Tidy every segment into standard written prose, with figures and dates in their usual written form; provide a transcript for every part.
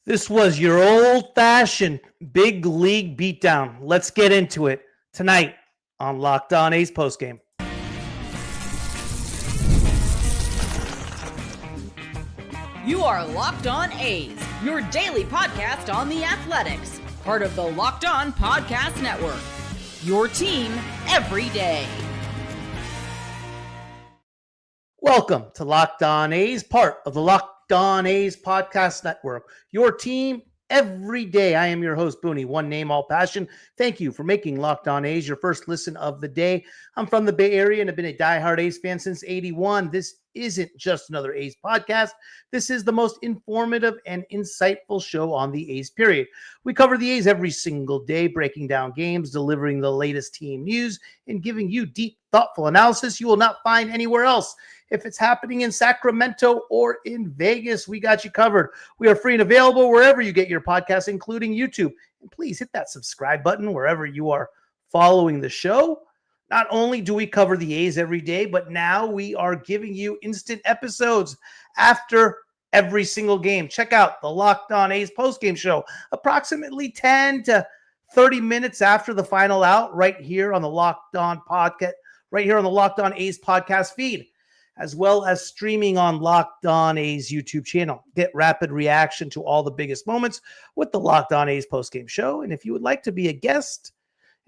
This was your old-fashioned big league beatdown. Let's get into it tonight on Locked On A's postgame. You are Locked On A's, your daily podcast on the Athletics, part of the Locked On Podcast Network. Your team every day. Welcome to Locked On A's, part of the Locked On A's Podcast Network. Your team every day. I am your host, Booney, one name, all passion. Thank you for making Locked On A's your first listen of the day. I'm from the Bay Area and have been a diehard A's fan since '81. This isn't just another A's podcast. This is the most informative and insightful show on the A's, period. We cover the A's every single day, breaking down games, delivering the latest team news, and giving you deep, thoughtful analysis you will not find anywhere else. If it's happening in Sacramento or in Vegas, we got you covered. We are free and available wherever you get your podcasts, including YouTube. And please hit that subscribe button wherever you are following the show. Not only do we cover the A's every day, but now we are giving you instant episodes after every single game. Check out the Locked On A's postgame show, approximately 10 to 30 minutes after the final out, right here on the Locked On podcast, right here on the Locked On A's podcast feed, as well as streaming on Locked On A's YouTube channel. Get rapid reaction to all the biggest moments with the Locked On A's postgame show. And if you would like to be a guest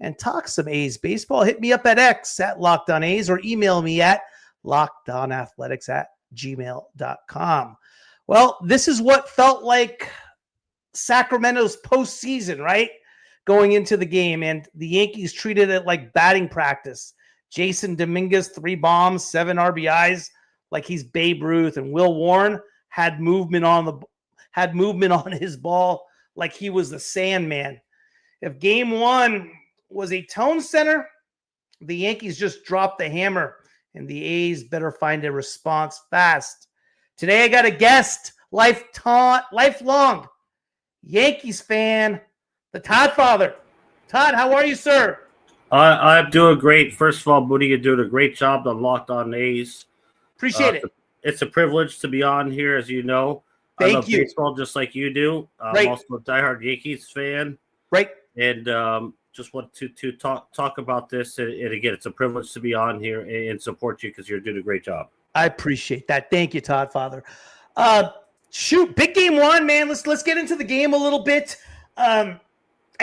and talk some A's baseball, hit me up at X at Locked On A's or email me at lockedonathletics@gmail.com. Well, this is what felt like Sacramento's postseason, right? Going into the game, and the Yankees treated it like batting practice. Jason Domínguez, 3 bombs, 7 RBIs, like he's Babe Ruth, and Will Warren had movement on his ball like he was the Sandman. If game 1 was a tone center, the Yankees just dropped the hammer, and the A's better find a response fast. Today I got a guest, lifelong Yankees fan, the Todd Father. Todd, how are you, sir? I'm doing great. First of all, Moody, you're doing a great job on Locked On A's. Appreciate it. It's a privilege to be on here, as you know. I love baseball just like you do. I'm also a diehard Yankees fan. Right. And just want to talk about this. And again, it's a privilege to be on here and support you because you're doing a great job. I appreciate that. Thank you, Todd Father. Big game 1, man. Let's get into the game a little bit. I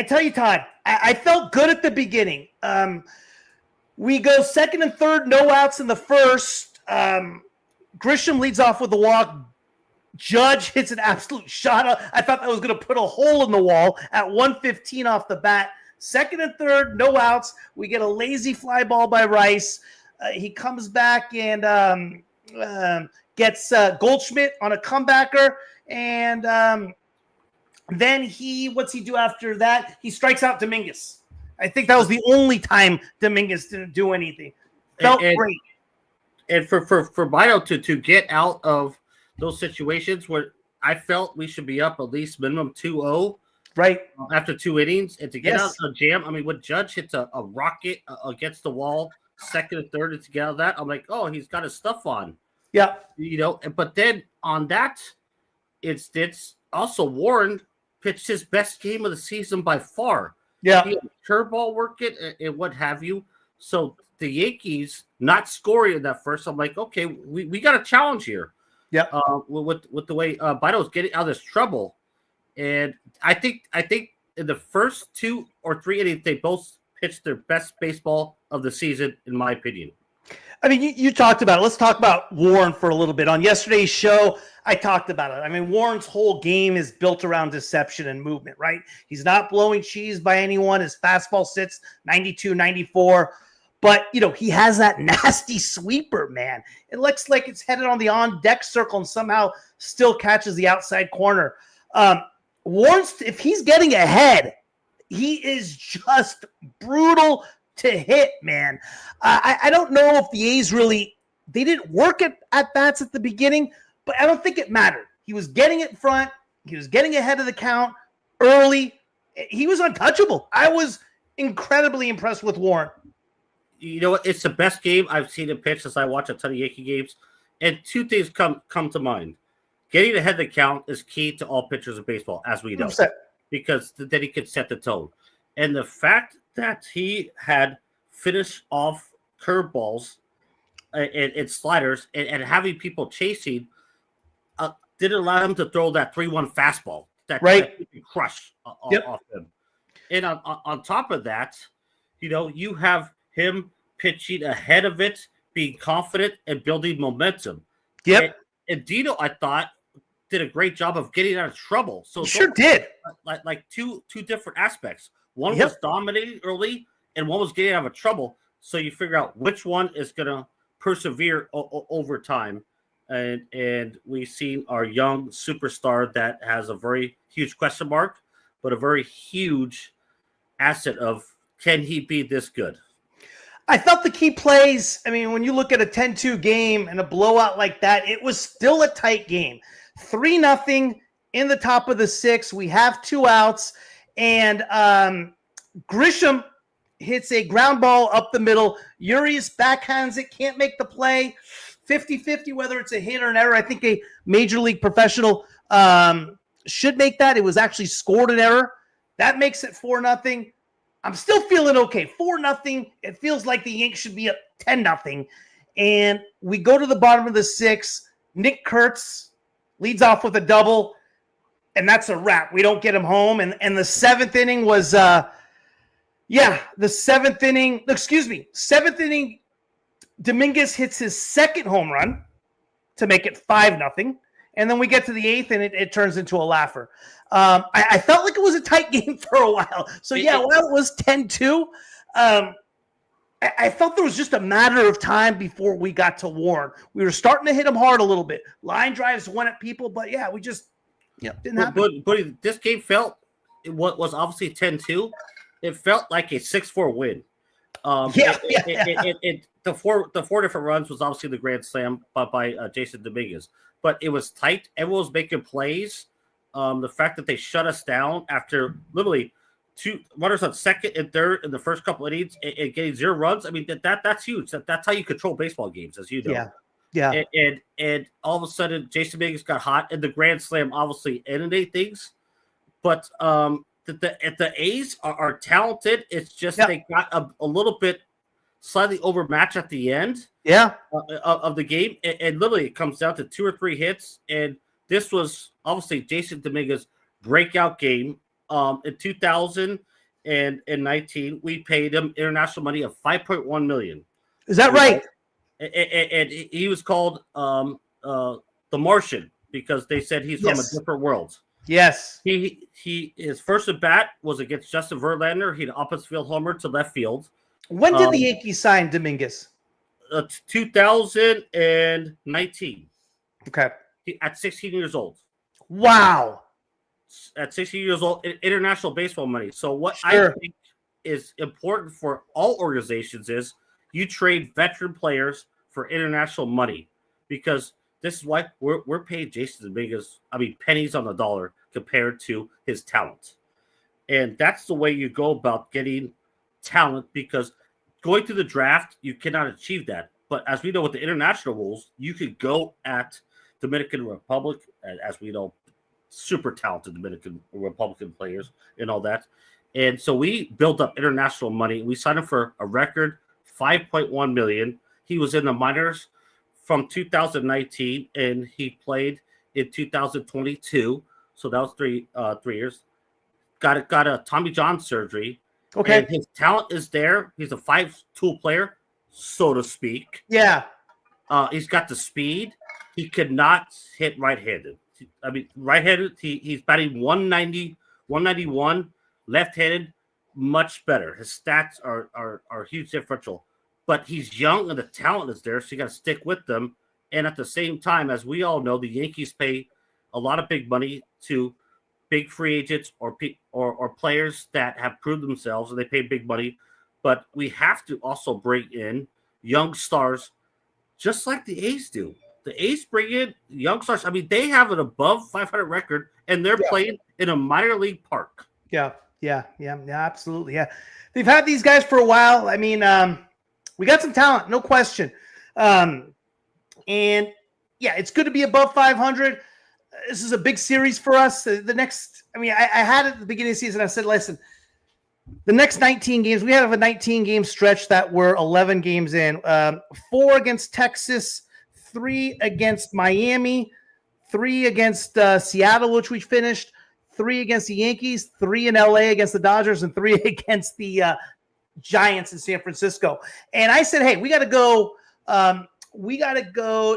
tell you, Todd, I felt good at the beginning. We go second and third, no outs in the first. Grisham leads off with the walk. Judge hits an absolute shot. I thought that was going to put a hole in the wall at 115 off the bat. Second and third, no outs. We get a lazy fly ball by Rice. He comes back and gets Goldschmidt on a comebacker. And then what's he do after that? He strikes out Domínguez. I think that was the only time Domínguez didn't do anything. Felt great. And for Bido to get out of those situations where I felt we should be up at least minimum 2-0 right after 2 innings, and to get out of the jam. I mean, when Judge hits a rocket against the wall, second and third, and to get out of that, I'm like, oh, he's got his stuff on. Yeah. But then on that instance, also Warren pitched his best game of the season by far. Yeah. He had curveball work it and what have you. So the Yankees not scoring in that first, I'm like, okay, we got a challenge here. Yeah. With the way Bido's getting out of this trouble. And I think in the first 2 or 3 innings, they both pitched their best baseball of the season, in my opinion. I mean, you talked about it. Let's talk about Warren for a little bit. On yesterday's show, I talked about it. I mean, Warren's whole game is built around deception and movement, right? He's not blowing cheese by anyone. His fastball sits 92, 94. But, he has that nasty sweeper, man. It looks like it's headed on the on-deck circle and somehow still catches the outside corner. Warren's, if he's getting ahead, he is just brutal to hit, man. I don't know if the A's they didn't work at bats at the beginning, but I don't think it mattered. He was getting it in front. He was getting ahead of the count early. He was untouchable. I was incredibly impressed with Warren. You know what? It's the best game I've seen him pitch since I watch a ton of Yankee games. And 2 things come to mind. getting ahead of the count is key to all pitchers of baseball, as we know, 100%. because then he could set the tone. And the fact that he had finished off curveballs and sliders and having people chasing didn't allow him to throw that 3-1 fastball that he could crush off him. And on top of that, you have him pitching ahead of it, being confident and building momentum. Yep. And Dino, I thought, did a great job of getting out of trouble. So sure did. Like two different aspects. One was dominating early, and one was getting out of trouble. So you figure out which one is going to persevere over time. And we've seen our young superstar that has a very huge question mark, but a very huge asset of, can he be this good? I thought the key plays, I mean, when you look at a 10-2 game and a blowout like that, it was still a tight game. 3-0 in the top of the 6th. We have 2 outs, and Grisham hits a ground ball up the middle. Urias backhands it, can't make the play. 50-50 whether it's a hit or an error. I think a major league professional should make that. It was actually scored an error. That makes it 4-0. I'm still feeling okay. 4-0. It feels like the Yanks should be up 10-0. And we go to the bottom of the 6th. Nick Kurtz leads off with a double, and that's a wrap. We don't get him home. And the 7th inning was, the 7th inning. Excuse me, 7th inning. Domínguez hits his 2nd home run to make it 5-0. And then we get to the 8th, and it turns into a laugher. I felt like it was a tight game for a while. So, while it was 10-2, I felt there was just a matter of time before we got to Warren. We were starting to hit him hard a little bit. Line drives went at people, but, we just didn't happen. But this game felt, what was obviously 10-2, it felt like a 6-4 win. The four different runs was obviously the grand slam by Jason Domínguez, but it was tight. Everyone was making plays. The fact that they shut us down after literally 2 runners on second and third in the first couple of innings and getting 0 runs. I mean, that's huge. That's how you control baseball games, as you know. Yeah. And all of a sudden, Jason Domínguez got hot, and the grand slam obviously ended things. But the A's are talented. It's just they got a little bit slightly overmatched at the end of the game. And literally it comes down to 2 or 3 hits. And this was obviously Jason Domínguez's breakout game. In 2019, we paid him international money of $5.1 million. Is that right? And he was called the Martian because they said he's from a different world. Yes. His first at bat was against Justin Verlander. He had an opposite field homer to left field. When did the Yankees sign Domínguez? 2019. Okay. At 16 years old. Wow. At 16 years old, international baseball money. So what I think is important for all organizations is you trade veteran players for international money, because this is why we're paying Jason Domínguez, pennies on the dollar compared to his talent. And that's the way you go about getting talent, because going to the draft, you cannot achieve that. But as we know with the international rules, you could go at Dominican Republic, as we know, super talented Dominican Republican players and all that. And so we built up international money. We signed him for a record $5.1 million. He was in the minors from 2019, and he played in 2022. So that was three years. Got a Tommy John surgery. Okay. And his talent is there. He's a 5-tool player, so to speak. Yeah. He's got the speed. He could not hit right-handed. Right-handed, he's batting 190, 191. Left-handed, much better. His stats are huge differential. But he's young and the talent is there, so you got to stick with them. And at the same time, as we all know, the Yankees pay a lot of big money to big free agents or players that have proved themselves, and they pay big money. But we have to also bring in young stars, just like the A's do. The A's bring in young stars. They have an above 500 record, and they're playing in a minor league park. Yeah, absolutely. Yeah, they've had these guys for a while. We got some talent, no question. And it's good to be above 500. this is a big series for us. The next, I had it at the beginning of the season. I said, listen, the next 19 games, we have a 19-game stretch that we're 11 games in. 4 against Texas, 3 against Miami, 3 against Seattle, which we finished, 3 against the Yankees, 3 in LA against the Dodgers, and 3 against the Giants in San Francisco. And I said, hey, we got to go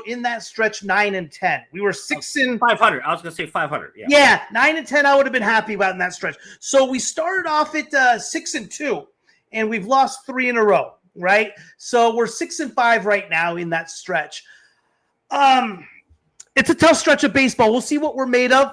in that stretch 9-10. We were 500. I was going to say 500. Yeah, 9-10 I would have been happy about in that stretch. So we started off at 6-2, and we've lost 3 in a row, right? So we're 6-5 right now in that stretch. It's a tough stretch of baseball. We'll see what we're made of.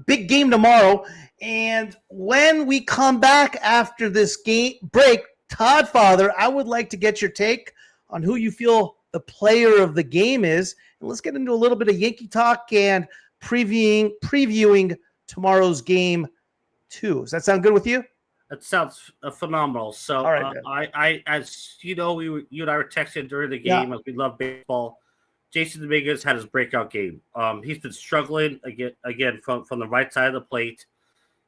Big game tomorrow. And when we come back after this game break, Todd Father, I would like to get your take on who you feel the player of the game is. And let's get into a little bit of Yankee talk and previewing tomorrow's game 2. Does that sound good with you? That sounds phenomenal. So, all right, I as you know, you and I were texting during the game. We love baseball. Jason Domínguez had his breakout game. He's been struggling again from the right side of the plate.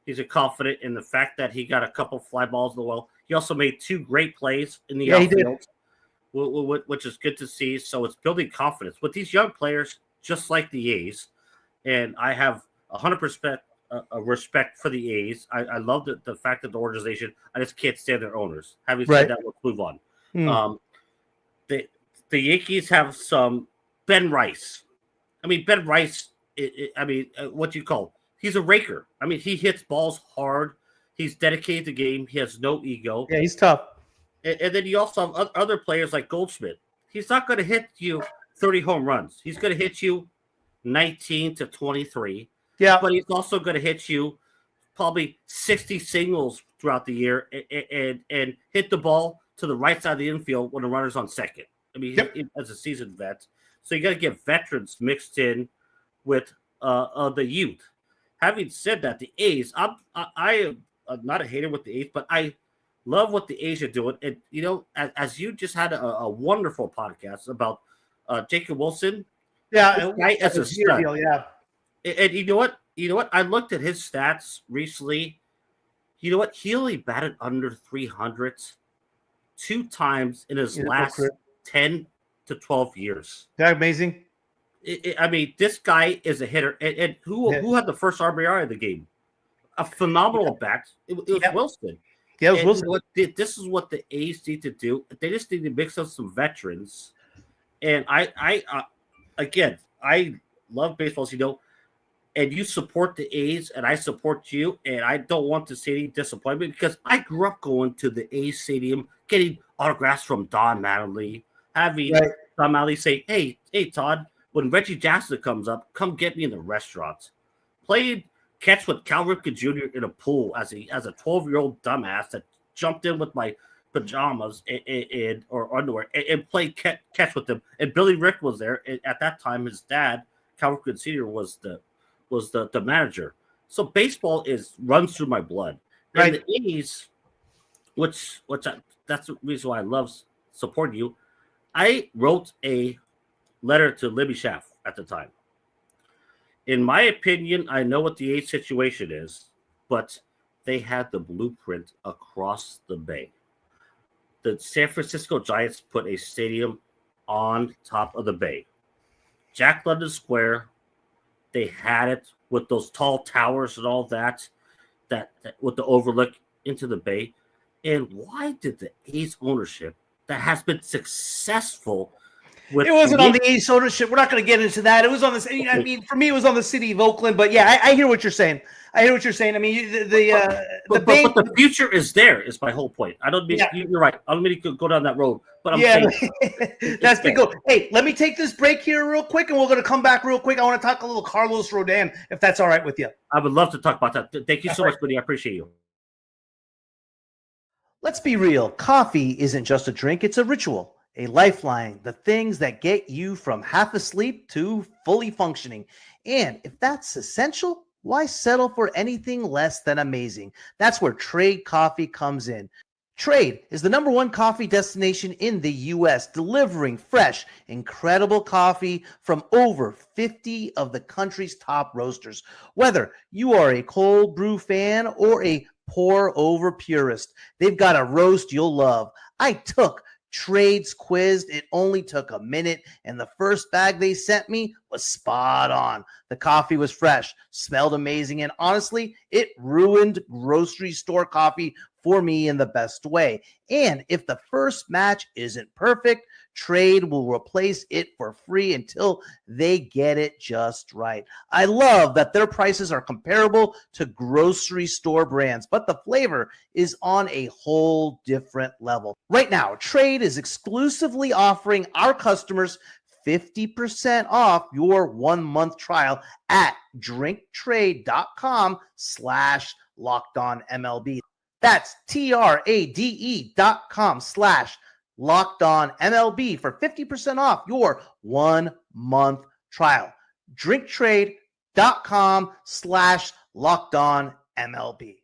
He's confident in the fact that he got a couple fly balls in the well. He also made 2 great plays in the outfield, which is good to see. So it's building confidence with these young players, just like the A's. And I have 100% respect for the A's. I love the fact that the organization, I just can't stand their owners. Having said that, let's move on. The Yankees have some Ben Rice. Ben Rice, what you call? He's a raker. He hits balls hard. He's dedicated to the game. He has no ego. Yeah, he's tough. And then you also have other players like Goldschmidt. He's not going to hit you 30 home runs. He's going to hit you 19 to 23. Yeah. But he's also going to hit you probably 60 singles throughout the year and hit the ball to the right side of the infield when the runner's on second. He, as a seasoned vet. So you got to get veterans mixed in with the youth. Having said that, the A's, I am not a hater with the A's, but I love what the A's are doing. And, as you just had a wonderful podcast about Jacob Wilson. Yeah. As a stud. Deal, yeah. And you know what? I looked at his stats recently. You know what? He only batted under 300 2 times in his last 10 to 12 years. Is that amazing? This guy is a hitter. And who had the first RBI of the game? A phenomenal bat. It was Wilson. Yeah, it was Wilson. This is what the A's need to do. They just need to mix up some veterans. And I love baseball, and you support the A's, and I support you, and I don't want to see any disappointment because I grew up going to the A's stadium, getting autographs from Don Mattingly, having Don Mattingly say, hey, Todd, when Reggie Jackson comes up, come get me in the restaurant. Played catch with Cal Ripken Jr. in a pool as a 12-year-old dumbass that jumped in with my pajamas or underwear and played catch with them. And Billy Rick was there. And at that time, his dad, Cal Ripken Sr., was the manager. So baseball runs through my blood. And the A's, that's the reason why I love supporting you. I wrote a letter to Libby Schaff at the time. In my opinion, I know what the A's situation is, but they had the blueprint across the bay. The San Francisco Giants put a stadium on top of the bay. Jack London Square, they had it with those tall towers and all that with the overlook into the bay. And why did the A's ownership that has been successful with it wasn't on the A's ownership. We're not going to get into that. It was on this. For me, it was on the city of Oakland. But yeah, I hear what you're saying. But the future is there. Is my whole point. I don't mean you're right. I don't mean to go down that road. But I'm saying that's the goal. Hey, let me take this break here real quick, and we're going to come back real quick. I want to talk a little Carlos Rodon, if that's all right with you. I would love to talk about that. Thank you so much, buddy. I appreciate you. Let's be real. Coffee isn't just a drink; it's a ritual. A lifeline, the things that get you from half asleep to fully functioning. And if that's essential, why settle for anything less than amazing? That's where Trade Coffee comes in. Trade is the #1 coffee destination in the U.S., delivering fresh, incredible coffee from over 50 of the country's top roasters. Whether you are a cold brew fan or a pour-over purist, they've got a roast you'll love. I took Trade's quiz. It only took a minute, and the first bag they sent me was spot on. The coffee was fresh, smelled amazing, and honestly, it ruined grocery store coffee for me in the best way. And if the first match isn't perfect, Trade will replace it for free until they get it just right. I love that their prices are comparable to grocery store brands, but the flavor is on a whole different level. Right now, Trade is exclusively offering our customers 50% off your 1-month trial at drinktrade.com/LockedOnMLB. That's TRADE.com/LockedOnMLB for 50% off your 1-month trial. drinktrade.com/LockedOnMLB.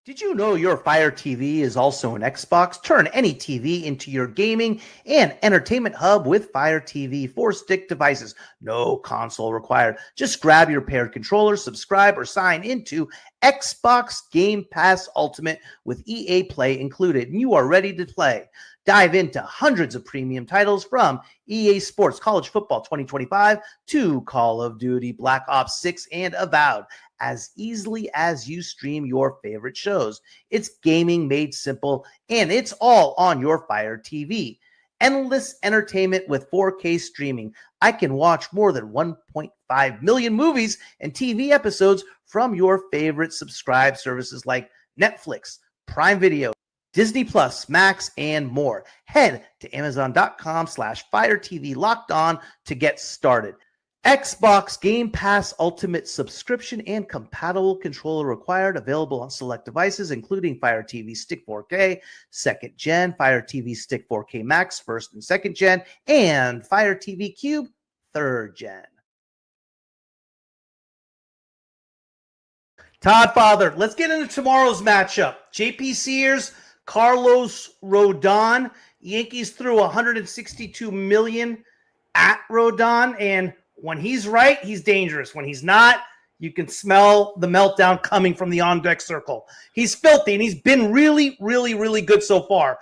Did you know your Fire TV is also an Xbox? Turn any TV into your gaming and entertainment hub with Fire TV 4-stick devices. No console required. Just grab your paired controller, subscribe, or sign into Xbox Game Pass Ultimate with EA Play included, and you are ready to play. Dive into hundreds of premium titles from EA Sports College Football 2025 to Call of Duty Black Ops 6 and Avowed as easily as you stream your favorite shows. It's gaming made simple, and it's all on your Fire TV. Endless entertainment with 4K streaming. I can watch more than 1.5 million movies and TV episodes from your favorite subscribe services like Netflix, Prime Video, Disney Plus, Max, and more. Head to Amazon.com/Fire TV Locked On to get started. Xbox Game Pass Ultimate subscription and compatible controller required. Available on select devices, including Fire TV Stick 4K, 2nd Gen, Fire TV Stick 4K Max, 1st and 2nd Gen, and Fire TV Cube, 3rd Gen. Todd Father, let's get into tomorrow's matchup. JP Sears, Carlos Rodon. Yankees threw $162 million at Rodon, and when he's right, he's dangerous. When he's not, you can smell the meltdown coming from the on-deck circle. He's filthy, and he's been really, really, really good so far.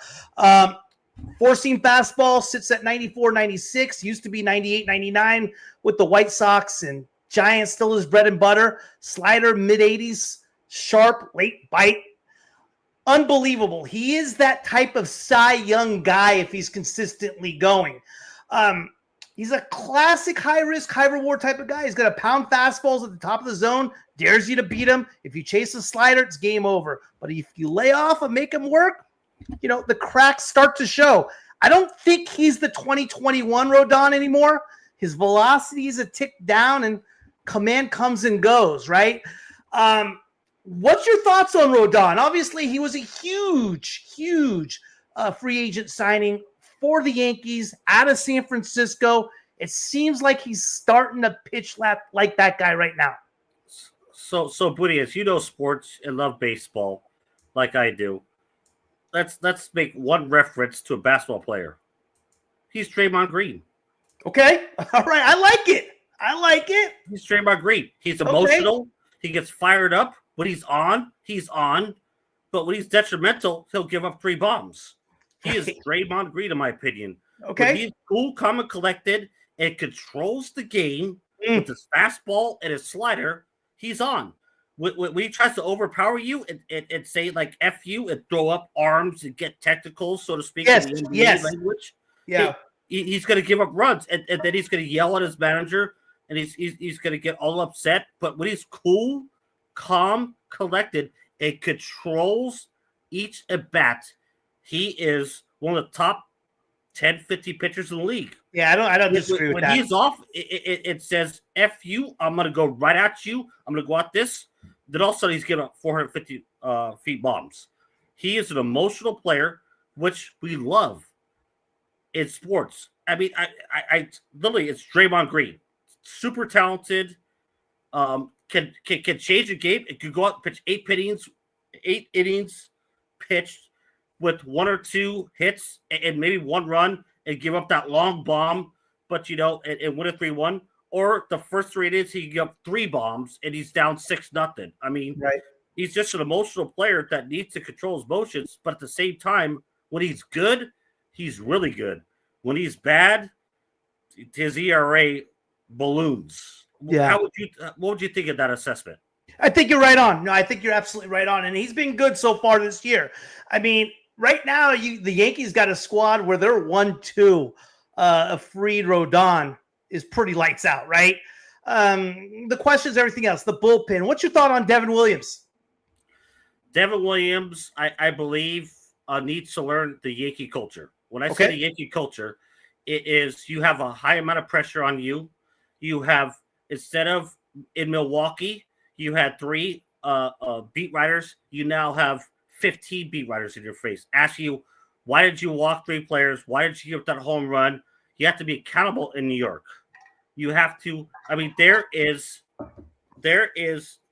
Four-seam fastball sits at 94, 96. Used to be 98, 99 with the White Sox, and Giants still his bread and butter. Slider, mid-80s, sharp, late bite. Unbelievable. He is that type of Cy Young guy if he's consistently going. He's a classic high-risk, high-reward type of guy. He's got to pound fastballs at the top of the zone, dares you to beat him. If you chase a slider, it's game over. But if you lay off and make him work, you know, the cracks start to show. I don't think he's the 2021 Rodon anymore. His velocity is a tick down, and command comes and goes, right? What's your thoughts on Rodon? Obviously, he was a huge free agent signing for the Yankees out of San Francisco. It seems like he's starting to pitch like that guy right now. So Booty, as you know sports and love baseball, like I do, let's make one reference to a basketball player. He's Draymond Green. Okay, all right, I like it. He's Draymond Green. He's emotional. Okay. He gets fired up. When he's on, he's on. But when he's detrimental, he'll give up 3 bombs. He is Draymond Green, in my opinion. Okay. When he's cool, calm, and collected and controls the game with his fastball and his slider, he's on. When he tries to overpower you and say, like, F you and throw up arms and get technical, so to speak, in the NBA language, he's going to give up runs. And then he's going to yell at his manager, and he's going to get all upset. But when he's cool, calm, collected, and controls each at-bat, he is one of the top 10, 50 pitchers in the league. Yeah, I don't disagree with that. When he's off, it says, F you, I'm going to go right at you. I'm going to go at this. Then all of a sudden, he's giving up 450 feet bombs. He is an emotional player, which we love in sports. I mean, I literally, it's Draymond Green. Super talented. Can change a game. It could go out and pitch 8 innings pitched. with 1 or 2 hits and maybe 1 run and give up that long bomb, but and win a 3-1. Or the first 3 innings, he give up 3 bombs and he's down 6-0. I mean, right. He's just an emotional player that needs to control his emotions, but at the same time, when he's good, he's really good. When he's bad, his ERA balloons. Yeah. What would you think of that assessment? I think you're right on. No, I think you're absolutely right on. And he's been good so far this year. I mean, right now, the Yankees got a squad where they're 1-2. Fried Rodon is pretty lights out, right? The question is everything else. The bullpen. What's your thought on Devin Williams? Devin Williams, I believe, needs to learn the Yankee culture. When I say the Yankee culture, it is you have a high amount of pressure on you. You have, instead of in Milwaukee, you had 3 beat writers. You now have 15 beat writers in your face. Ask you, why did you walk 3 players? Why did you give up that home run? You have to be accountable in New York. You have to, I mean, there is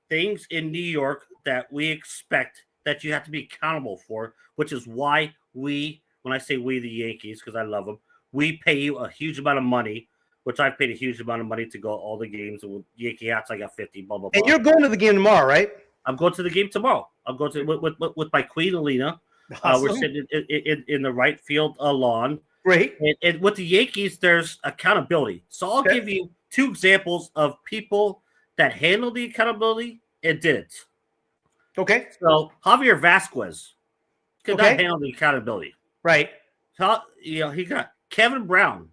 things in New York that we expect that you have to be accountable for, which is why when I say we, the Yankees, because I love them, we pay you a huge amount of money, which I've paid a huge amount of money to go all the games. And with Yankee hats, I got 50, blah, blah, blah. And you're going to the game tomorrow, right? I'm going to the game tomorrow. I'm going to with my queen, Alina. Awesome. We're sitting in the right field lawn. Great. And with the Yankees, there's accountability. So I'll give you 2 examples of people that handled the accountability and didn't. Okay. So Javier Vasquez could not handle the accountability. Right. So, he got Kevin Brown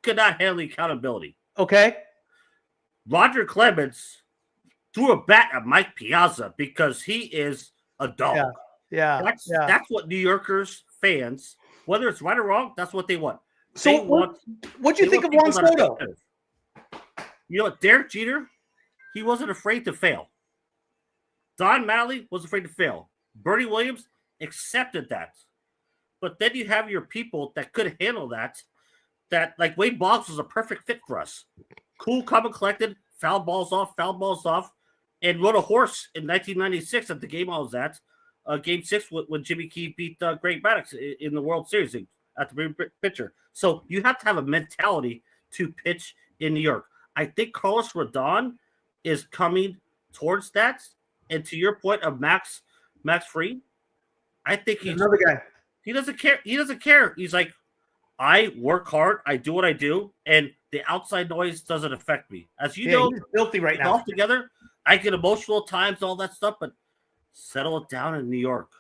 could not handle the accountability. Okay. Roger Clemens threw a bat at Mike Piazza because he is a dog. Yeah. That's what New Yorkers fans, whether it's right or wrong, that's what they want. So what do you think of Juan Soto? Derek Jeter, he wasn't afraid to fail. Don Mattingly was afraid to fail. Bernie Williams accepted that. But then you have your people that could handle that like Wade Boggs was a perfect fit for us. Cool, calm, and collected, foul balls off, and rode a horse in 1996 at the game I was at, Game 6 when Jimmy Key beat Greg Maddux in the World Series at the pitcher. So you have to have a mentality to pitch in New York. I think Carlos Rodon is coming towards that. And to your point of Max Fried, I think he's another guy. He doesn't care. He's like, I work hard. I do what I do, and the outside noise doesn't affect me. As you know, he's filthy right now. All together, I get emotional at times, all that stuff, but settle it down in New York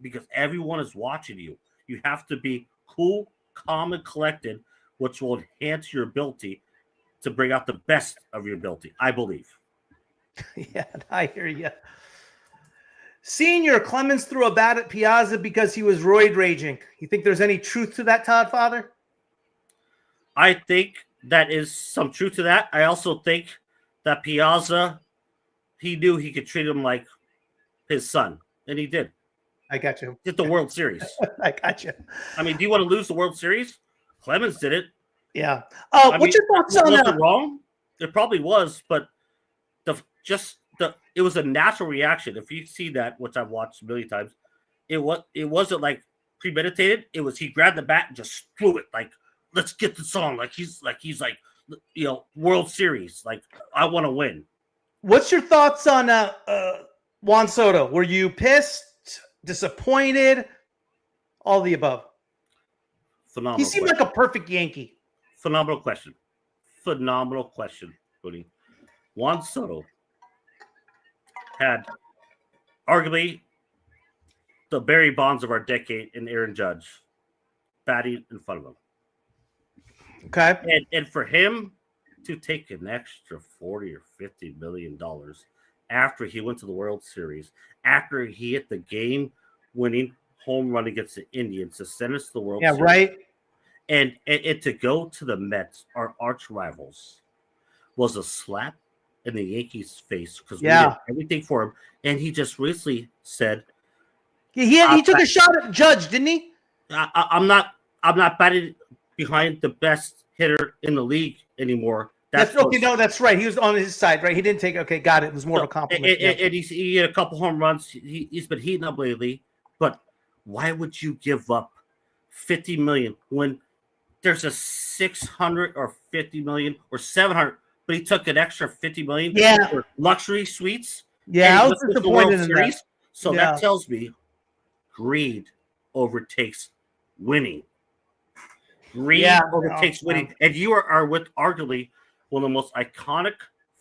because everyone is watching you. You have to be cool, calm, and collected, which will enhance your ability to bring out the best of your ability, I believe. Yeah, I hear you. Senior Clemens threw a bat at Piazza because he was roid raging. You think there's any truth to that, Todd Father? I think that is some truth to that. I also think that Piazza, he knew he could treat him like his son, and he did. I got you. Did the World Series. I got you. I mean, do you want to lose the World Series? Clemens did it. Yeah. What's your thoughts on that? Was it wrong? It probably was, but it was a natural reaction. If you see that, which I've watched a million times, it wasn't like premeditated. It was he grabbed the bat and just threw it like, let's get this on. Like he's World Series. Like I want to win. What's your thoughts on Juan Soto? Were you pissed, disappointed, all the above? Phenomenal. He seemed like a perfect Yankee. Phenomenal question, Cody. Juan Soto had arguably the Barry Bonds of our decade in Aaron Judge batting in front of him. Okay. And for him to take an extra $40 or $50 million after he went to the World Series, after he hit the game-winning home run against the Indians to send us to the World Series. Yeah, right. And to go to the Mets, our arch rivals, was a slap in the Yankees' face because we did everything for him. And he just recently said, he took a shot at Judge, didn't he? I'm not batting behind the best hitter in the league anymore. That's right. He was on his side, right? He didn't take. Okay, got it. It was more of a compliment. And he had a couple home runs. He's been heating up lately. But Why would you give up $50 million when there's a 600 or 50 million or 700, but he took an extra 50 million for luxury suites? Yeah, I was disappointed in that. So that tells me greed overtakes winning. Greed overtakes winning. And you are with arguably one of the most iconic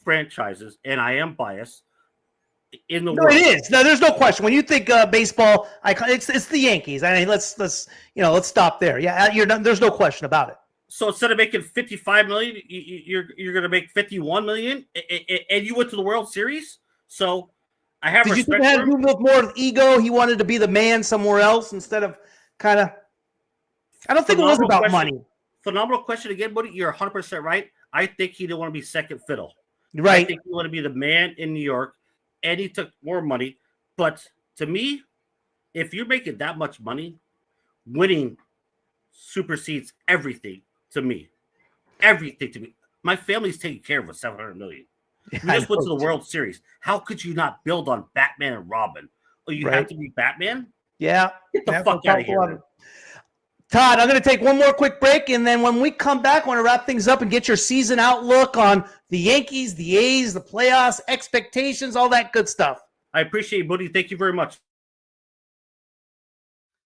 franchises, and I am biased, in the world. It is. No, there's no question. When you think baseball, it's the Yankees. I mean, let's stop there. Yeah, there's no question about it. So instead of making $55 million, you're going to make $51 million, and you went to the World Series. So I have. Did you think that with more ego? He wanted to be the man somewhere else instead of kind of. I don't think it was about money. Phenomenal question again, buddy. You're 100% right. I think he didn't want to be second fiddle. Right. I think he wanted to be the man in New York, and he took more money. But to me, if you're making that much money, winning supersedes everything to me. Everything to me. My family's taking care of with $700 million. We just went to the World Series. How could you not build on Batman and Robin? Oh, you have to be Batman? Yeah. Get the fuck out of here. Todd, I'm going to take one more quick break, and then when we come back, I want to wrap things up and get your season outlook on the Yankees, the A's, the playoffs, expectations, all that good stuff. I appreciate it, buddy. Thank you very much.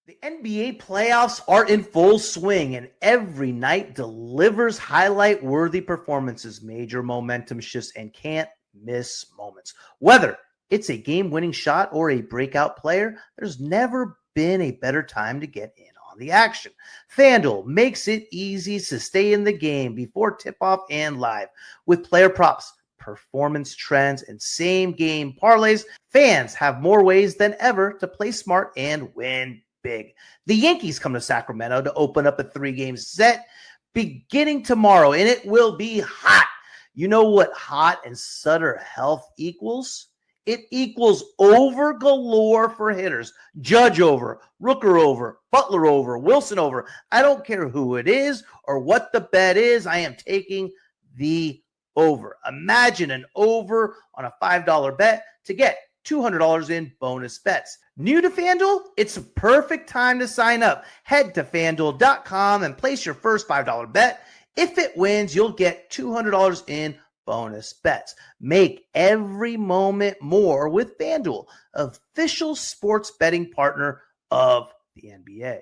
The NBA playoffs are in full swing, and every night delivers highlight-worthy performances, major momentum shifts, and can't-miss moments. Whether it's a game-winning shot or a breakout player, there's never been a better time to get in on the action. FanDuel makes it easy to stay in the game before tip-off and live. With player props, performance trends, and same-game parlays, fans have more ways than ever to play smart and win big. The Yankees come to Sacramento to open up a 3-game set beginning tomorrow, and it will be hot. You know what hot and Sutter health equals? It equals over galore for hitters. Judge over, Rooker over, Butler over, Wilson over. I don't care who it is or what the bet is. I am taking the over. Imagine an over on a $5 bet to get $200 in bonus bets. New to FanDuel? It's a perfect time to sign up. Head to FanDuel.com and place your first $5 bet. If it wins, you'll get $200 in bonus bets. Make every moment more with FanDuel, official sports betting partner of the NBA.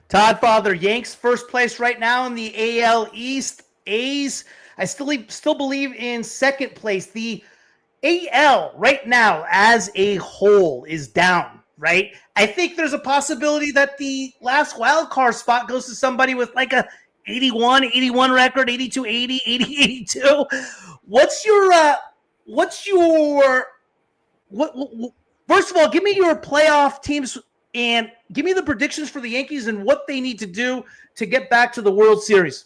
Todd Father, Yanks first place right now in the AL East. A's, I still believe in second place. The AL right now as a whole is down, right? I think there's a possibility that the last wild card spot goes to somebody with like a 81 record, 82-80, 80-82. First of all, give me your playoff teams and give me the predictions for the Yankees and what they need to do to get back to the World Series.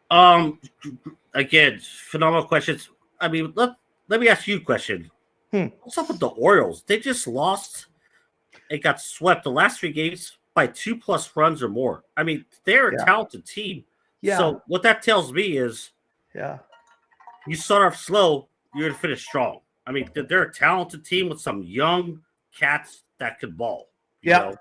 Again, phenomenal questions. I mean, let me ask you a question. What's up with the Orioles? They just lost. It got swept the last 3 games by 2+ runs or more. I mean, they're a talented team. Yeah. So what that tells me is, you start off slow, you're going to finish strong. I mean, they're a talented team with some young cats that could ball. Yep.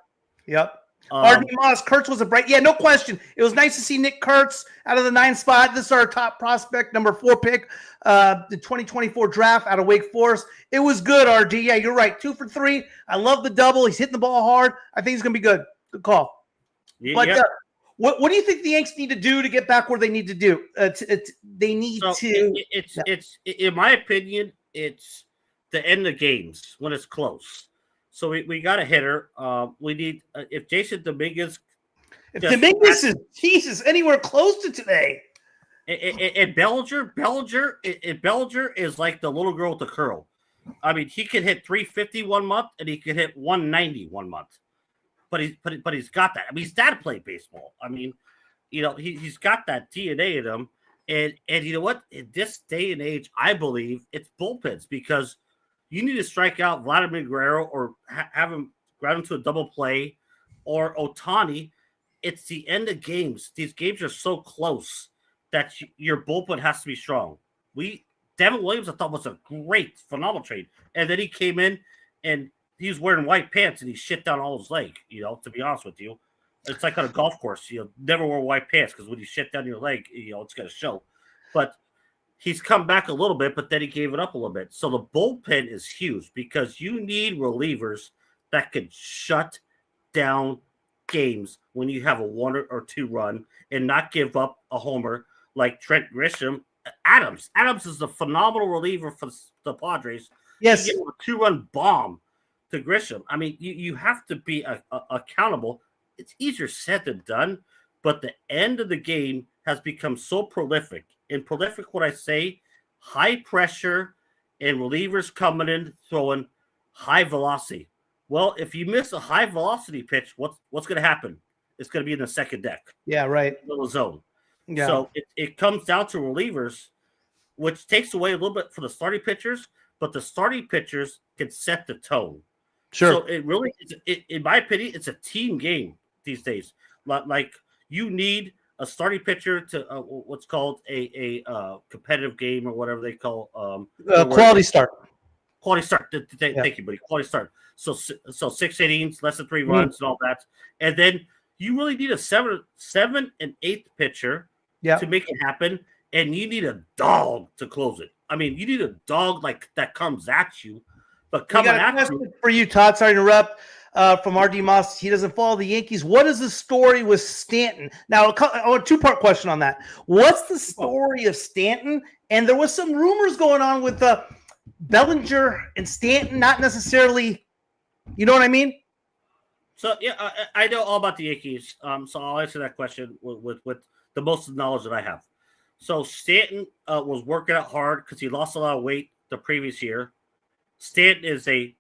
RD Moss, Kurtz was a bright. Yeah, no question. It was nice to see Nick Kurtz out of the 9th spot. This is our top prospect, number 4 pick, the 2024 draft out of Wake Forest. It was good, RD. Yeah, you're right. 2 for 3. I love the double. He's hitting the ball hard. I think he's going to be good. Good call. But what do you think the Yanks need to do to get back where they need to do? They need to. It's in my opinion, it's the end of games when it's close. So we got a hitter. We need if Jason Domínguez. If Domínguez is Jesus anywhere close to today. And Bellinger is like the little girl with the curl. I mean, he could hit 350 one month and he could hit 190 one month. But he's got that. I mean, he's got to play baseball. I mean, you know, he's got that DNA in him. And you know what? In this day and age, I believe it's bullpens because you need to strike out Vladimir Guerrero or have him ground into a double play or Ohtani. It's the end of games. These games are so close that your bullpen has to be strong. Devin Williams, I thought, was a great, phenomenal trade. And then he came in and he was wearing white pants and he shit down all his leg, to be honest with you. It's like on a golf course, never wear white pants because when you shit down your leg, it's going to show. But he's come back a little bit, but then he gave it up a little bit. So the bullpen is huge because you need relievers that can shut down games when you have a 1 or 2 run and not give up a homer like Trent Grisham. Adams is a phenomenal reliever for the Padres. Yes. You get a 2-run bomb to Grisham. I mean, you have to be accountable. It's easier said than done, but the end of the game has become so prolific. And prolific, what I say, high pressure and relievers coming in throwing high velocity. Well, if you miss a high velocity pitch, what's going to happen? It's going to be in the second deck. Yeah, right. Little zone. Yeah. So it comes down to relievers, which takes away a little bit for the starting pitchers, but the starting pitchers can set the tone. Sure. So it really, in my opinion, it's a team game these days. Like you need a starting pitcher to what's called a competitive game or whatever they call quality start. Quality start. Thank you, buddy. Quality start. So 6 innings, less than 3 runs, and all that. And then you really need a 7 and 8th pitcher to make it happen, and you need a dog to close it. I mean, you need a dog like that comes at you, but coming at you. For you, Todd, sorry to interrupt. From RD Moss, he doesn't follow the Yankees. What is the story with Stanton? Now, a 2-part question on that. What's the story of Stanton? And there was some rumors going on with Bellinger and Stanton, not necessarily. You know what I mean? So yeah, I know all about the Yankees. So I'll answer that question with the most knowledge that I have. So Stanton was working out hard because he lost a lot of weight the previous year. Stanton is a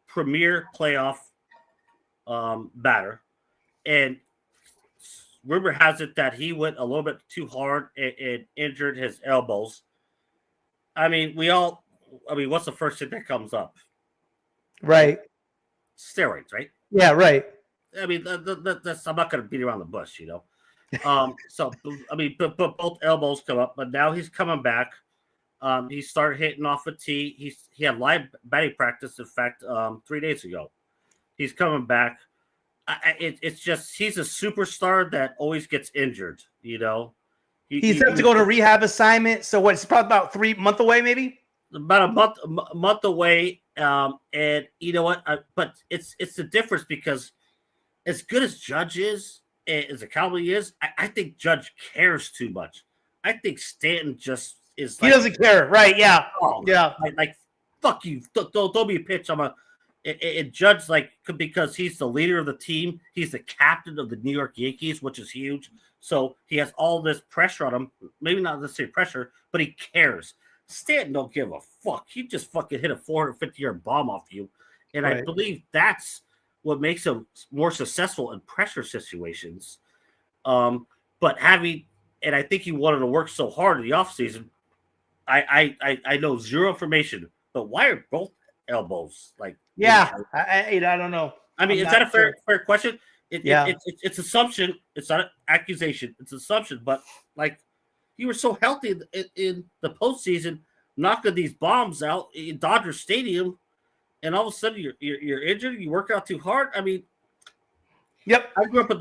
premier playoff batter, and rumor has it that he went a little bit too hard and injured his elbows. I mean, what's the first thing that comes up? Right. Steroids, right? Yeah, right. I mean, that's I'm not going to beat around the bush, So, I mean, but both elbows come up, but now he's coming back. He started hitting off a tee. He had live batting practice, in fact, 3 days ago. He's coming back. It's just he's a superstar that always gets injured, He's have to go to rehab assignment. So what? It's probably about 3 months away, maybe? About a month away. And you know what? But it's the difference because as good as Judge is, as accountable he is, I think Judge cares too much. I think Stanton just is. He doesn't care, right? Yeah, yeah. Like fuck you. Don't be a pitch. And Judge because he's the leader of the team. He's the captain of the New York Yankees, which is huge. So he has all this pressure on him. Maybe not necessarily pressure, but he cares. Stanton don't give a fuck. He just fucking hit a 450-yard bomb off you. And right. I believe that's what makes him more successful in pressure situations. But and I think he wanted to work so hard in the offseason. I know zero information, but why are both elbows like? Yeah, I don't know. I mean, is that a fair question? It's assumption. It's not an accusation. It's assumption. But you were so healthy in the postseason, knocking these bombs out in Dodger Stadium, and all of a sudden you're injured. You work out too hard. I mean, yep. I grew up in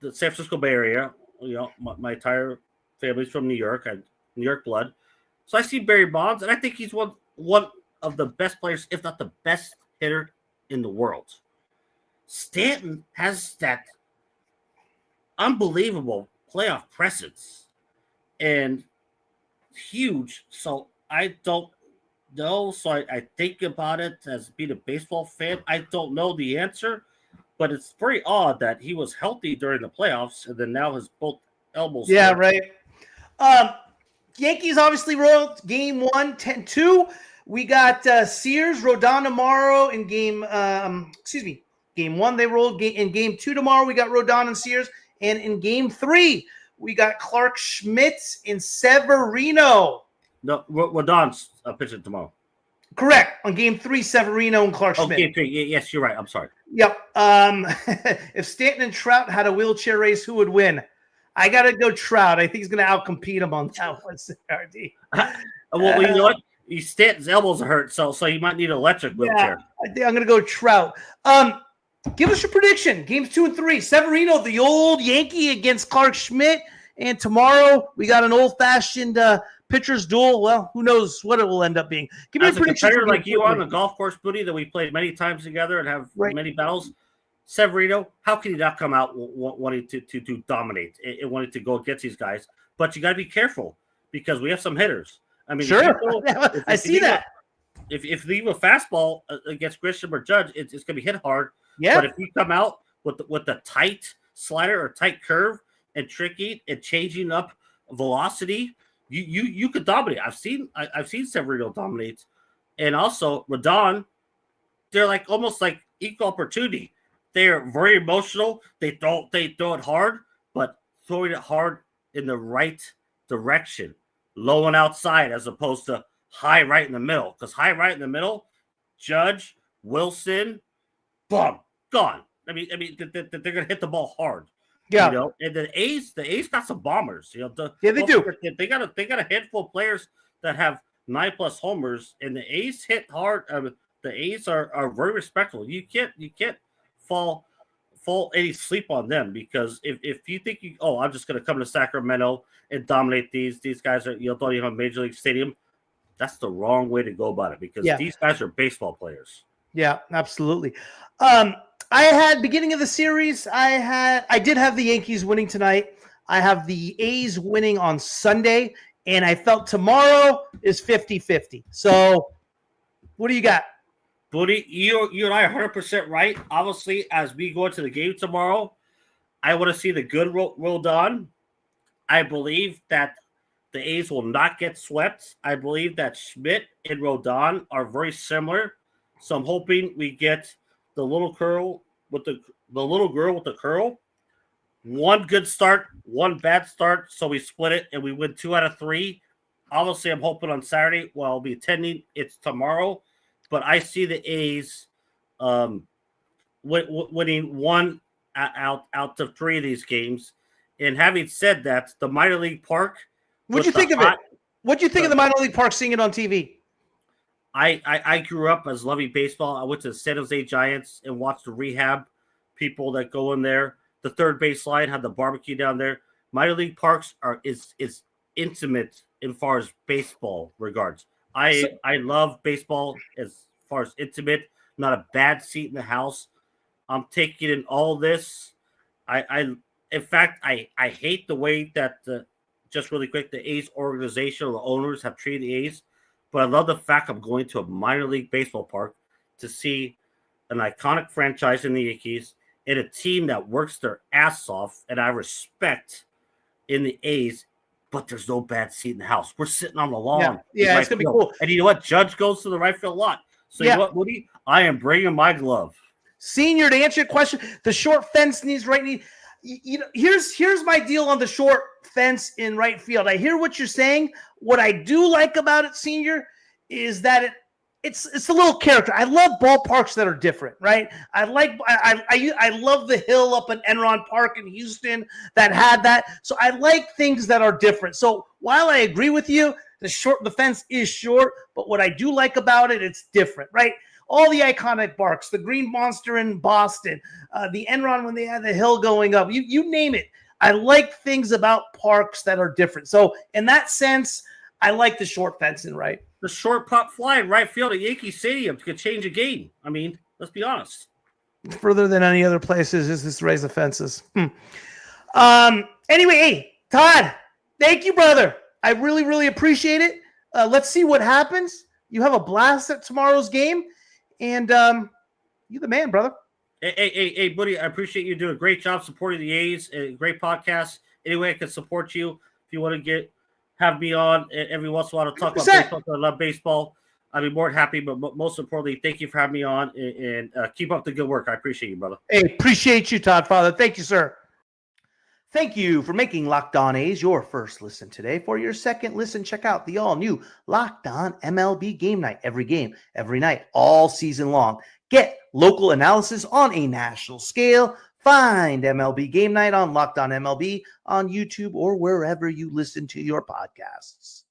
the San Francisco Bay Area. My entire family's from New York. I have New York blood, so I see Barry Bonds, and I think he's one of the best players, if not the best hitter in the world. Stanton has that unbelievable playoff presence. And huge. So I don't know. So I think about it as being a baseball fan. I don't know the answer, but it's very odd that he was healthy during the playoffs and then now his both elbows. Yeah, right. Yankees obviously rolled game 1, 10-2. We got Sears, Rodon tomorrow in game 1 they rolled. In game 2 tomorrow, we got Rodon and Sears. And in game 3, we got Clark Schmidt in Severino. No, Rodon's pitching tomorrow. Correct. On game 3, Severino and Clark Schmidt. Game 3. Yes, you're right. I'm sorry. Yep. If Stanton and Trout had a wheelchair race, who would win? I got to go Trout. I think he's going to outcompete him on that one, CRD. Well, you know what? Stanton's elbows are hurt, so he might need an electric wheelchair. I think I'm going to go Trout. Give us your prediction. Games 2 and 3. Severino, the old Yankee against Clark Schmidt. And tomorrow we got an old-fashioned pitcher's duel. Well, who knows what it will end up being. Give me As a prediction. Competitor like you on the golf course, Booty, that we played many times together and have many battles. Severino, how can you not come out wanting to dominate and wanting to go against these guys? But you got to be careful because we have some hitters. I mean, sure, I see that. If you leave a fastball against Grisham or Judge, it's going to be hit hard. Yeah. But if you come out with the tight slider or tight curve and tricky and changing up velocity, you could dominate. I've seen Severino dominate, and also Rodon. They're like almost like equal opportunity. They're very emotional. They throw it hard, but throwing it hard in the right direction, low and outside, as opposed to high right in the middle. Because high right in the middle, Judge, Wilson, boom, gone. I mean, they're gonna hit the ball hard. Yeah. You know, and the A's got some bombers. You know, they do. They got a handful of players that have 9+ homers, and the A's hit hard. The A's are very respectful. You can't fall any sleep on them, because if you think I'm just gonna come to Sacramento and dominate these guys don't even have a major league stadium, that's the wrong way to go about it, because these guys are baseball players. Yeah, absolutely. I had beginning of the series, I did have the Yankees winning tonight. I have the A's winning on Sunday, and I felt tomorrow is 50-50. So what do you got? Booty, you and I are 100% right. Obviously, as we go into the game tomorrow, I want to see the good rolled on. I believe that the A's will not get swept. I believe that Schmidt and Rodon are very similar. So I'm hoping we get the little girl with the curl. One good start, one bad start. So we split it and we win 2 out of 3. Obviously, I'm hoping on Saturday. Well, I'll be attending. It's tomorrow. But I see the A's winning 1 out of 3 of these games. And having said that, the minor league park. What'd you think of it? What'd you think of the minor league park, seeing it on TV? I grew up as loving baseball. I went to the San Jose Giants and watched the rehab people that go in there. The third base line had the barbecue down there. Minor league parks is intimate in far as baseball regards. I love baseball as far as intimate, not a bad seat in the house. I'm taking in all this. In fact, I hate the way that just really quick, the A's organization or the owners have treated the A's, but I love the fact I'm going to a minor league baseball park to see an iconic franchise in the Yankees and a team that works their ass off, and I respect in the A's. But there's no bad seat in the house. We're sitting on the lawn. Yeah, it's going to be cool. And you know what? Judge goes to the right field lot. So you know what, Woody? I am bringing my glove. Senior, to answer your question, the short fence needs right knee. You know, here's my deal on the short fence in right field. I hear what you're saying. What I do like about it, Senior, is that it's a little character. I love ballparks that are different, right? I love the hill up in Enron Park in Houston that had that. So I like things that are different. So while I agree with you, the fence is short, but what I do like about it, it's different, right? All the iconic parks, the Green Monster in Boston, the Enron when they had the hill going up, you name it. I like things about parks that are different. So in that sense, I like the short fencing, right? The short pop fly in right field at Yankee Stadium could change a game. I mean, let's be honest. Further than any other places is this raise the fences. Anyway, hey, Todd, thank you, brother. I really, really appreciate it. Let's see what happens. You have a blast at tomorrow's game, and you the man, brother. Hey, buddy, I appreciate you doing a great job supporting the A's. Great podcast. Anyway, I can support you if you want to have me on every once in a while to talk about baseball. I love baseball. I'd be more than happy, but most importantly, thank you for having me on, and keep up the good work. I appreciate you, brother. Hey, appreciate you, Todd Father. Thank you, sir. Thank you for making Locked On A's your first listen today. For your second listen, check out the all-new Locked On MLB Game Night. Every game, every night, all season long. Get local analysis on a national scale Find MLB Game Night on Locked On MLB on YouTube or wherever you listen to your podcasts.